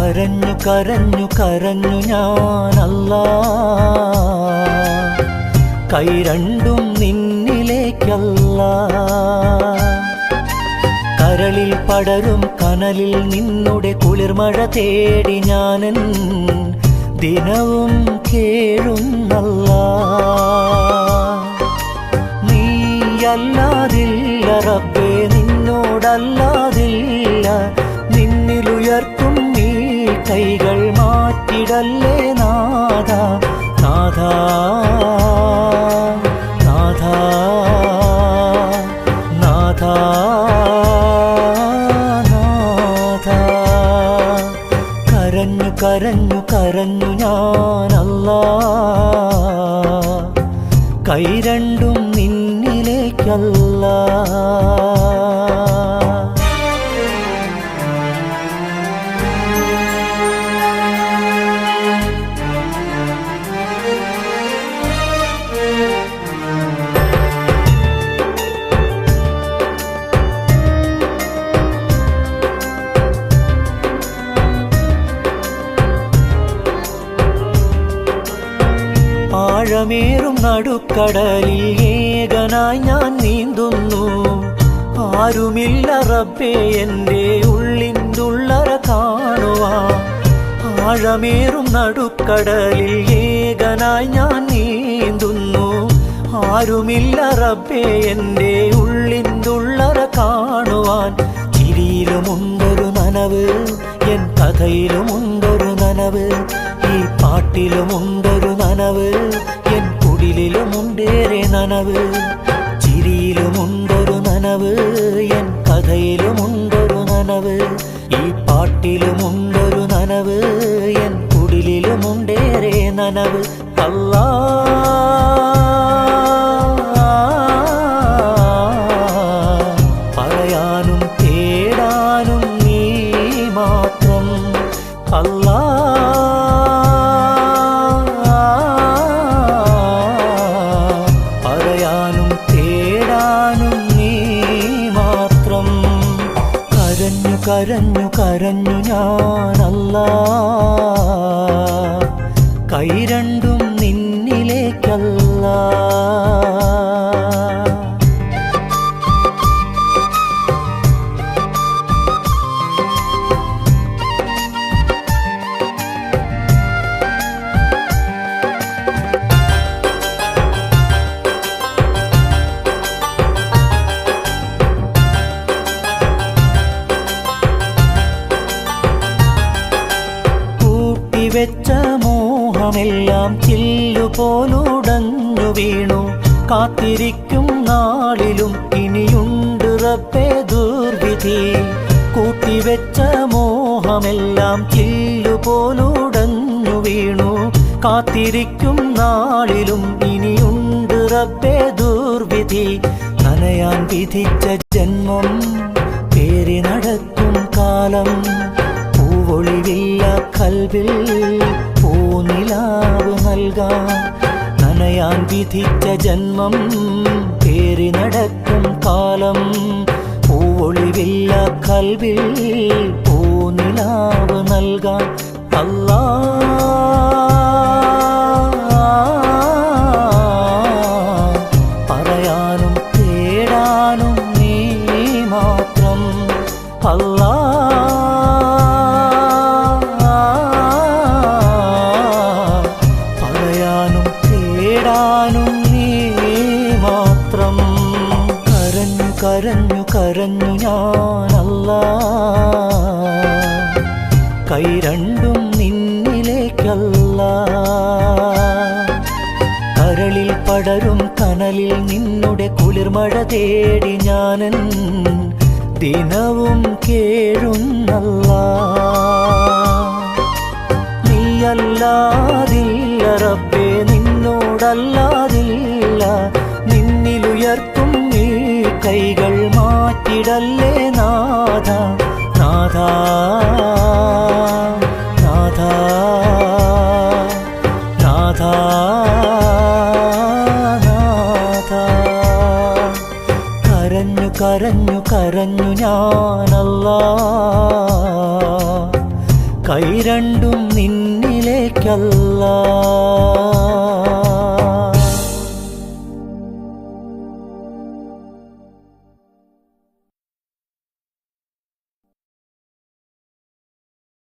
കരഞ്ഞു കരഞ്ഞു കരഞ്ഞു ഞാനല്ലാ, കൈ രണ്ടും നിന്നിലേക്കല്ലാ. കരളിൽ പടരും കനലിൽ നിന്നുടെ കുളിർമഴ തേടി ഞാനൻ ദിനവും കേഴുന്നല്ലാ. നീയല്ലാതില്ല റബ്ബേ, നിന്നോടല്ലാതില്ല. നിന്നിലുയർത്തും നീ കൈകൾ മാറ്റിടല്ലേ നാഥ, നാഥ, നാഥ, നാഥ, നാഥ. കരഞ്ഞു കരഞ്ഞു കരഞ്ഞു ഞാനല്ലാ, കൈ രണ്ടും നിന്നിലേക്കല്ലാ. ആഴമേറും നടുക്കടലിൽ ഏകനായി ഞാൻ നീന്തുന്നു. ആരുമില്ല റബ്ബേ എൻ്റെ ഉള്ളിൻ്റുള്ളറ കാണുവാൻ. ആഴമേറും നടുക്കടലിൽ ഏകനായി ഞാൻ നീന്തുന്നു. ആരുമില്ല റബ്ബേ എൻ്റെ ഉള്ളിൻ്റുള്ളറ കാണുവാൻ. ചിരിയിലുമുണ്ടൊരു നനവ്, എൻ കഥയിലുമുണ്ടൊരു നനവ്. ഈ പാട്ടിലുമുണ്ടൊരു നനവ്, എൻ കുടിലുമുണ്ടേറെ നനവ്. ചിരിയിലുമുണ്ടൊരു നനവ്, എൻ കഥയിലുമുണ്ടൊരു നനവ്. ഈ പാട്ടിലുമുണ്ടൊരു നനവ്, എൻ കുടിലുമുണ്ടേറെ നനവ്. അല്ലാ, പറയാനും തേടാനും നീ മാത്രം. അല്ലാ, പറയാനും തേടാനും നീ മാത്രം. കരഞ്ഞു കരഞ്ഞു കരഞ്ഞു ഞാനല്ലാ, കൈ രണ്ടും നിന്നിലേക്കല്ലാ. വെച്ച മോഹമെല്ലാം ചില്ലുപോലുടഞ്ഞു വീണു. കാത്തിരിക്കും നാളിലും ഇനിയുണ്ട് റബ്ബേ ദുർവിധി. കൂട്ടിവെച്ച മോഹമെല്ലാം ചില്ലുപോലുടഞ്ഞു വീണു. കാത്തിരിക്കും നാളിലും ഇനിയുണ്ട് റബ്ബേ ദുർവിധി. നനയാൻ വിധിച്ച ജന്മം പേറി നടക്കും കാലം. പൂവൊളിവില്ല കൽവിൽ പൂനിലാവ് നൽകാൻ. നനയാൻ വിധിച്ച ജന്മം പേറി നടക്കും കാലം. പൂവൊളിവില്ല കൽവിൽ പൂനിലാവ് നൽകാൻ. അല്ലാ, പറയാനും തേടാനും നീ മാത്രം. അല്ലാ, പറയാനും തേടാനും നീ മാത്രം. കരഞ്ഞു കരഞ്ഞു കരഞ്ഞു ഞാനല്ലാ, കൈ രണ്ടും നിന്നിലേക്കല്ലാ. കരളിൽ പടരും കനലിൽ നിന്നുടെ കുളിർമഴ തേടി ഞാനൻ ദിനവും കേഴുന്നല്ലാ. നീയല്ലാതില്ല റബ്ബേ, നിന്നോടല്ലാതില്ല. നിന്നിലുയർത്തും നീ കൈകൾ മാറ്റിടല്ലേ നാഥ, നാഥ, നാഥ, നാഥ, നാഥ. കരഞ്ഞു കരഞ്ഞു കരഞ്ഞു ഞാനല്ലാ, കൈ രണ്ടും നിന്നിലേക്കല്ലാ.